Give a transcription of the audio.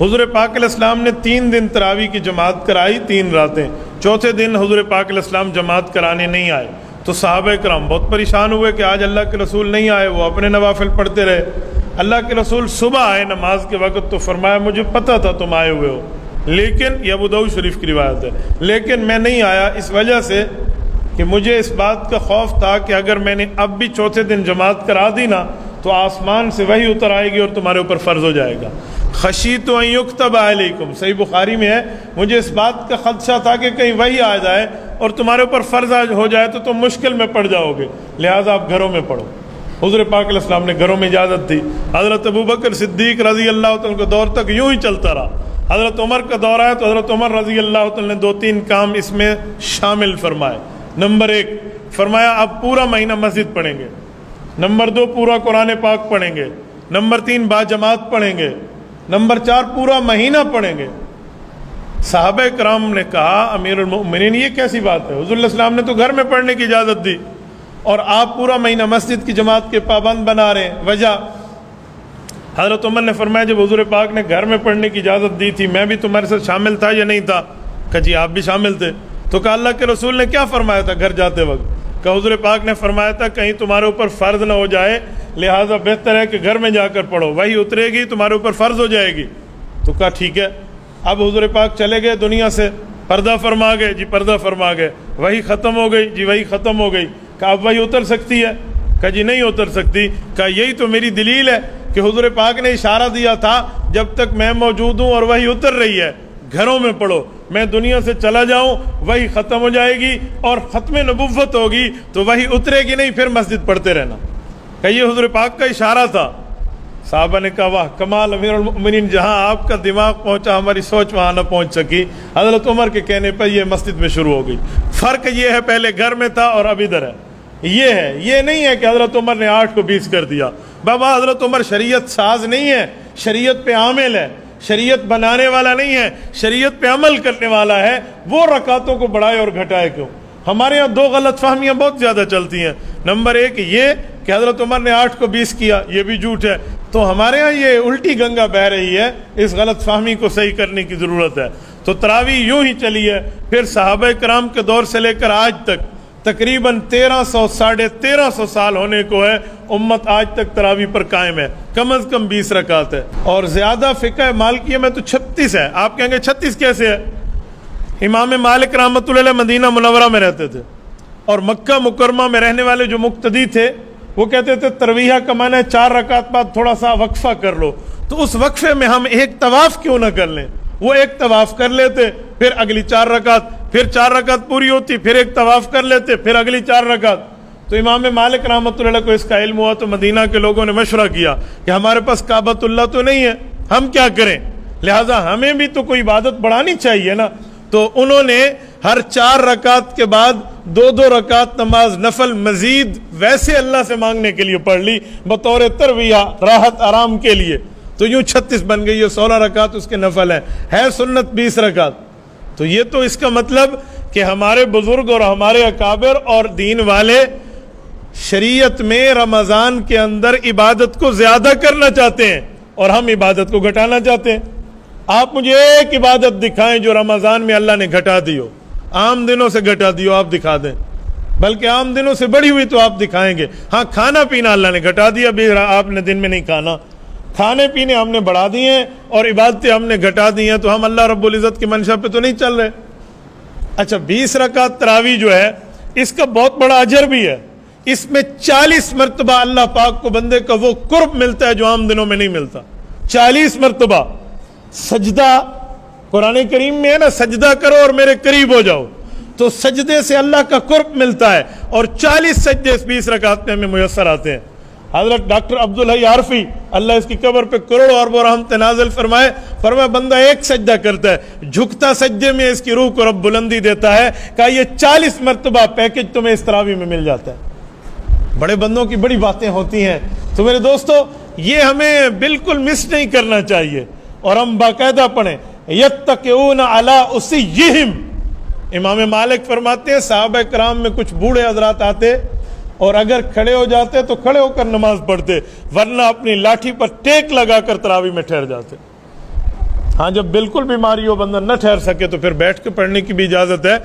हुज़ूर पाक अलैहिस्सलाम ने 3 दिन तरावी की जमात कराई, 3 रातें। चौथे दिन हुज़ूर पाक अलैहिस्सलाम जमात कराने नहीं आए तो सहाबा किराम बहुत परेशान हुए कि आज अल्लाह के रसूल नहीं आए। वो अपने नवाफिल पढ़ते रहे। अल्लाह के रसूल सुबह आए नमाज के वक्त तो फरमाया मुझे पता था तुम आए हुए हो, लेकिन ये अबू दाऊद शरीफ की रिवायत है, लेकिन मैं नहीं आया इस वजह से कि मुझे इस बात का खौफ था कि अगर मैंने अब भी चौथे दिन जमात करा दी ना तो आसमान से वही उतर आएगी और तुम्हारे ऊपर फ़र्ज हो जाएगा। खशीतु अन युक्तब अलैकुम, सही बुखारी में है, मुझे इस बात का खदशा था कि कहीं वही आ जाए और तुम्हारे ऊपर फ़र्ज हो जाए तो तुम मुश्किल में पड़ जाओगे, लिहाजा आप घरों में पढ़ो। हुज़ूर पाक अलैहिस्सलाम ने घरों में इजाज़त दी। हज़रत अबू बकर सिद्दीक़ रज़ी अल्लाह तआला का दौर तक यूँ ही चलता रहा। हज़रत उमर का दौर आया तो हज़रत उमर रज़ी अल्लाह तआला ने 2-3 काम इसमें शामिल फरमाए। नंबर 1 फरमाया अब पूरा महीना मस्जिद पढ़ेंगे। नंबर 2 पूरा कुरान पाक पढ़ेंगे। नंबर 3 बाजमात पढ़ेंगे। नंबर 4 पूरा महीना पढ़ेंगे। साहबे कराम ने कहा अमीरुल मोमिनीन ये कैसी बात है, हुज़ूर सल्लल्लाहु अलैहि वसल्लम ने तो घर में पढ़ने की इजाज़त दी और आप पूरा महीना मस्जिद की जमात के पाबंद बना रहे हैं, वजह? हज़रत उमर ने फरमाया जब हुज़ूर पाक ने घर में पढ़ने की इजाज़त दी थी मैं भी तुम्हारे साथ शामिल था या नहीं था? कहा जी आप भी शामिल थे। तो कहा अल्लाह के रसूल ने क्या फरमाया था घर जाते वक्त? कहा हुज़ूर पाक ने फरमाया था कहीं तुम्हारे ऊपर फ़र्ज़ ना हो जाए, लिहाजा बेहतर है कि घर में जाकर पढ़ो, वही उतरेगी तुम्हारे ऊपर फ़र्ज़ हो जाएगी। तो कहा ठीक है। अब हुज़ूर पाक चले गए दुनिया से, पर्दा फरमा गए जी, पर्दा फरमा गए, वही ख़त्म हो गई जी, वही ख़त्म हो गई। कहा अब वही उतर सकती है? कहा जी नहीं उतर सकती। कहा यही तो मेरी दलील है कि हुज़ूर पाक ने इशारा दिया था जब तक मैं मौजूद हूँ और वही उतर रही है, घरों में पढ़ो, मैं दुनिया से चला जाऊं वही ख़त्म हो जाएगी और ख़त्म नबुव्वत होगी तो वही उतरेगी नहीं, फिर मस्जिद पढ़ते रहना। कहिए हुज़ूर पाक का इशारा था। साहबा ने कहा वाह कमाल अमीरुल मोमिनीन, जहाँ आपका दिमाग पहुँचा हमारी सोच वहाँ न पहुँच सकी। हज़रत उमर के कहने पर यह मस्जिद में शुरू हो गई। फ़र्क ये है पहले घर में था और अब इधर है। ये है, ये नहीं है कि हज़रत उमर ने 8 को 20 कर दिया। बाबा हज़रत उमर शरीयत साज नहीं है, शरीयत पे आमिल है, शरीयत बनाने वाला नहीं है, शरीयत पे अमल करने वाला है। वो रकातों को बढ़ाए और घटाए क्यों? हमारे यहाँ 2 गलत फहमियाँ बहुत ज़्यादा चलती हैं। नंबर 1 ये कि हज़रत उमर ने 8 को 20 किया, ये भी झूठ है। तो हमारे यहाँ ये उल्टी गंगा बह रही है, इस गलत फहमी को सही करने की ज़रूरत है। तो तरावी यूँ ही चली है। फिर सहाबा कराम के दौर से लेकर आज तक तकरीबन 1300 साढ़े 1300 साल होने को है, उम्मत आज तक तरावी पर कायम है। कम अज़ कम 20 रकात है और ज़्यादा फ़िक़्ह मालिकिया में तो 36 है। आप कहेंगे 36 कैसे है? इमाम मालिक रहमतुल्लाह अलैह मदीना मुनव्वरा में रहते थे और मक्का मुकरमा में रहने वाले जो मुक्तदी थे वो कहते थे तरवीहा का माना है 4 रकात बाद थोड़ा सा वक्फा कर लो। तो उस वक्फे में हम एक तवाफ़ क्यों ना कर लें? वो एक तवाफ़ कर लेते, फिर अगली 4 रकात, फिर 4 रकात पूरी होती, फिर एक तवाफ़ कर लेते, फिर अगली 4 रकात। तो इमाम मालिक रहमतुल्लाह को इसका इल्म हुआ तो मदीना के लोगों ने मशवरा किया कि हमारे पास काबतुल्लाह तो नहीं है, हम क्या करें, लिहाजा हमें भी तो कोई इबादत बढ़ानी चाहिए ना। तो उन्होंने हर 4 रकात के बाद दो दो रकात नमाज नफल मजीद वैसे अल्लाह से मांगने के लिए पढ़ ली बतौर तरविया राहत आराम के लिए, तो यूं 36 बन गई है। 16 रकात उसके नफल है सुन्नत 20 रकात। तो ये तो इसका मतलब कि हमारे बुजुर्ग और हमारे अकाबिर और दीन वाले शरीयत में रमजान के अंदर इबादत को ज्यादा करना चाहते हैं और हम इबादत को घटाना चाहते हैं। आप मुझे एक इबादत दिखाएं जो रमजान में अल्लाह ने घटा दी हो, आम दिनों से घटा दी हो, आप दिखा दें, बल्कि आम दिनों से बढ़ी हुई तो आप दिखाएंगे। हाँ, खाना पीना अल्लाह ने घटा दिया, भी आपने दिन में नहीं खाना, खाने पीने हमने बढ़ा दिए हैं और इबादतें हमने घटा दी हैं, तो हम अल्लाह रब्बुल इज़्ज़त की मंशा पे तो नहीं चल रहे। अच्छा, 20 रकात तरावी जो है इसका बहुत बड़ा अजर भी है। इसमें 40 मरतबा अल्लाह पाक को बंदे का वो कुर्ब मिलता है जो आम दिनों में नहीं मिलता। 40 मरतबा सजदा, कुरान करीम में है ना, सजदा करो और मेरे करीब हो जाओ, तो सजदे से अल्लाह का कुर्ब मिलता है और 40 सजदे इस 20 रकात में हमें मुयस्सर आते हैं। हजरत डॉक्टर अब्दुल हई आरफी अल्लाह इसकी कब्र पे करोड़ों अरबों रहमत नाज़िल फरमाए, बंदा एक सजदा करता है, झुकता सजदे में इसकी रूह को रब बुलंदी देता है, कहा ये 40 मरतबा पैकेज तुम्हें इस तरावी में मिल जाता है। बड़े बंदों की बड़ी बातें होती हैं। तो मेरे दोस्तों, ये हमें बिल्कुल मिस नहीं करना चाहिए और हम बाकायदा पढ़ें यत्तक़ून अला उसिय्यिहिम। इमाम मालिक फरमाते हैं सहाबा किराम में कुछ बूढ़े हजरात आते और अगर खड़े हो जाते तो खड़े होकर नमाज पढ़ते, वरना अपनी लाठी पर टेक लगाकर तरावी में ठहर जाते। हाँ, जब बिल्कुल बीमारी हो, बंदा न ठहर सके तो फिर बैठ के पढ़ने की भी इजाजत है।